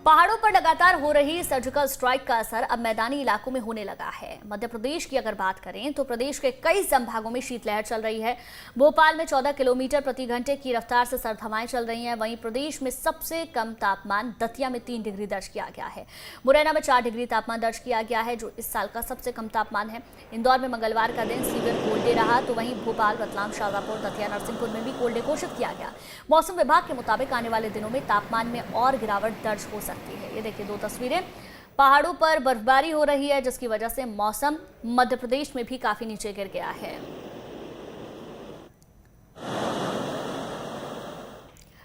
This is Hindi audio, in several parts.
पहाड़ों पर लगातार हो रही सर्जिकल स्ट्राइक का असर अब मैदानी इलाकों में होने लगा है। मध्य प्रदेश की अगर बात करें तो प्रदेश के कई संभागों में शीतलहर चल रही है। भोपाल में 14 किलोमीटर प्रति घंटे की रफ्तार से सर्द हवाएं चल रही हैं। वहीं प्रदेश में सबसे कम तापमान दतिया में 3 डिग्री दर्ज किया गया है। मुरैना में 4 डिग्री तापमान दर्ज किया गया है, जो इस साल का सबसे कम तापमान है। इंदौर में मंगलवार का दिन सीवियर कोल्ड डे रहा, तो वहीं भोपाल, रतलाम, शाजापुर, दतिया, नरसिंहपुर में भी कोल्ड डे घोषित किया गया। मौसम विभाग के मुताबिक आने वाले दिनों में तापमान में और गिरावट दर्ज हो सकती है। ये देखिए 2 तस्वीरें। पहाड़ों पर बर्फबारी हो रही है, जिसकी वजह से मौसम मध्य प्रदेश में भी काफी नीचे गिर गया है।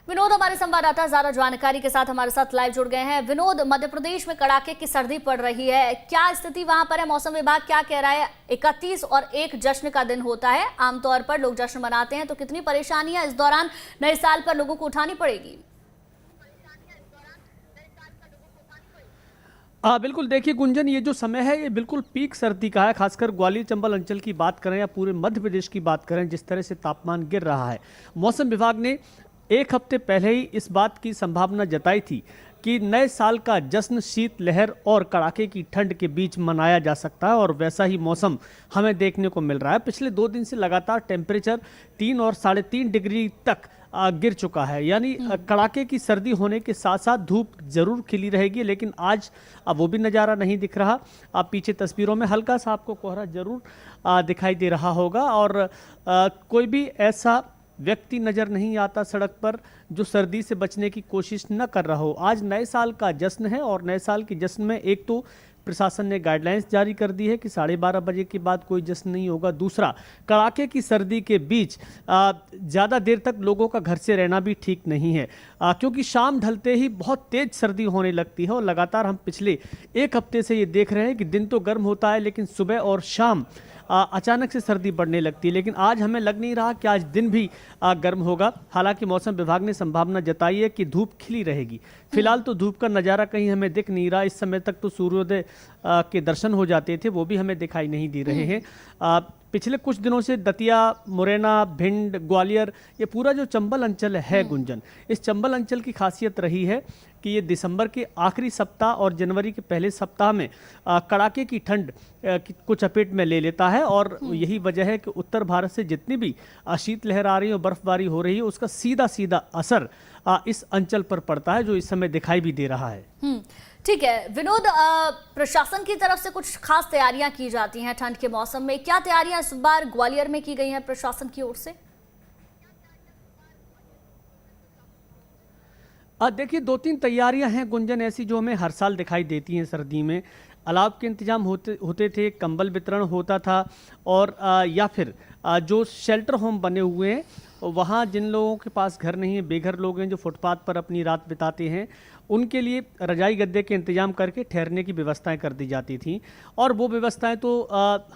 विनोद हमारे संवाददाता ज्यादा जानकारी के साथ हमारे साथ लाइव जुड़ गए हैं। विनोद, मध्य प्रदेश में कड़ाके की सर्दी पड़ रही है, क्या स्थिति वहां पर है? मौसम विभाग क्या कह रहा है? 31 और 1 जश्न का दिन होता है, आमतौर पर लोग जश्न मनाते हैं, तो कितनी परेशानियां इस दौरान नए साल पर लोगों को उठानी पड़ेगी? बिल्कुल, देखिए गुंजन, ये जो समय है ये बिल्कुल पीक सर्दी का है। खासकर ग्वालियर चंबल अंचल की बात करें या पूरे मध्य प्रदेश की बात करें, जिस तरह से तापमान गिर रहा है, मौसम विभाग ने 1 हफ्ते पहले ही इस बात की संभावना जताई थी कि नए साल का जश्न शीत लहर और कड़ाके की ठंड के बीच मनाया जा सकता है, और वैसा ही मौसम हमें देखने को मिल रहा है। पिछले 2 दिन से लगातार टेम्परेचर 3 और 3.5 डिग्री तक गिर चुका है। यानी कड़ाके की सर्दी होने के साथ साथ धूप जरूर खिली रहेगी, लेकिन आज अब वो भी नज़ारा नहीं दिख रहा। आप पीछे तस्वीरों में हल्का सा आपको कोहरा जरूर दिखाई दे रहा होगा, और कोई भी ऐसा व्यक्ति नज़र नहीं आता सड़क पर जो सर्दी से बचने की कोशिश न कर रहा हो। आज नए साल का जश्न है, और नए साल के जश्न में एक तो प्रशासन ने गाइडलाइंस जारी कर दी है कि 12:30 बजे के बाद कोई जश्न नहीं होगा। दूसरा, कड़ाके की सर्दी के बीच ज़्यादा देर तक लोगों का घर से रहना भी ठीक नहीं है, क्योंकि शाम ढलते ही बहुत तेज़ सर्दी होने लगती है। और लगातार हम पिछले 1 हफ्ते से ये देख रहे हैं कि दिन तो गर्म होता है, लेकिन सुबह और शाम अचानक से सर्दी बढ़ने लगती है। लेकिन आज हमें लग नहीं रहा कि आज दिन भी गर्म होगा। हालांकि मौसम विभाग ने संभावना जताई है कि धूप खिली रहेगी। फिलहाल तो धूप का नज़ारा कहीं हमें दिख नहीं रहा। इस समय तक तो सूर्योदय के दर्शन हो जाते थे, वो भी हमें दिखाई नहीं दे रहे हैं। पिछले कुछ दिनों से दतिया, मुरैना, भिंड, ग्वालियर, ये पूरा जो चंबल अंचल है गुंजन, इस चंबल अंचल की खासियत रही है कि ये दिसंबर के आखिरी सप्ताह और जनवरी के पहले सप्ताह में कड़ाके की ठंड को चपेट में ले लेता है। और यही वजह है कि उत्तर भारत से जितनी भी शीतलहर आ रही है, बर्फबारी हो रही है, उसका सीधा सीधा असर इस अंचल पर पड़ता है, जो इस समय दिखाई भी दे रहा है। ठीक है विनोद, प्रशासन की तरफ से कुछ खास तैयारियां की जाती हैं ठंड के मौसम में, क्या तैयारियां इस बार ग्वालियर में की गई हैं प्रशासन की ओर से? देखिए 2-3 तैयारियां हैं गुंजन ऐसी जो हमें हर साल दिखाई देती हैं। सर्दी में अलाव के इंतजाम होते थे, कंबल वितरण होता था, और या फिर जो शेल्टर होम बने हुए हैं, वहाँ जिन लोगों के पास घर नहीं है, बेघर लोग हैं जो फुटपाथ पर अपनी रात बिताते हैं, उनके लिए रजाई गद्दे के इंतजाम करके ठहरने की व्यवस्थाएं कर दी जाती थीं। और वो व्यवस्थाएं तो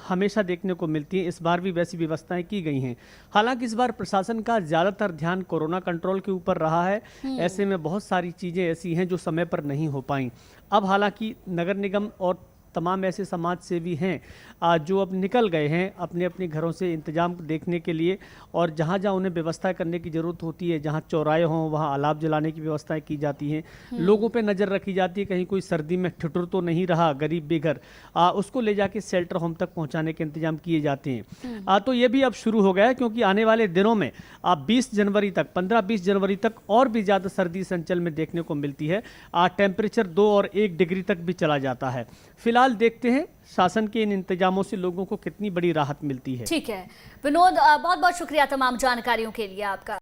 हमेशा देखने को मिलती हैं। इस बार भी वैसी व्यवस्थाएं की गई हैं। हालांकि इस बार प्रशासन का ज़्यादातर ध्यान कोरोना कंट्रोल के ऊपर रहा है। ऐसे में बहुत सारी चीज़ें ऐसी हैं जो समय पर नहीं हो पाई। अब हालांकि नगर निगम और तमाम ऐसे समाज सेवी हैं जो अब निकल गए हैं अपने अपने घरों से इंतजाम देखने के लिए, और जहाँ जहाँ उन्हें व्यवस्था करने की ज़रूरत होती है, जहाँ चौराहे हों वहाँ अलाव जलाने की व्यवस्थाएं की जाती हैं। लोगों पे नज़र रखी जाती है कहीं कोई सर्दी में ठिठुर तो नहीं रहा गरीब बेघर, उसको ले जाके शेल्टर होम तक पहुँचाने के इंतजाम किए जाते हैं। तो ये भी अब शुरू हो गया है, क्योंकि आने वाले दिनों में 20 जनवरी तक, 15-20 जनवरी तक और भी ज़्यादा सर्दी इस अंचल में देखने को मिलती है। टेम्परेचर 2 और 1 डिग्री तक भी चला जाता है। फिलहाल देखते हैं शासन के इन इंतजामों से लोगों को कितनी बड़ी राहत मिलती है। ठीक है विनोद, बहुत बहुत शुक्रिया तमाम जानकारियों के लिए आपका।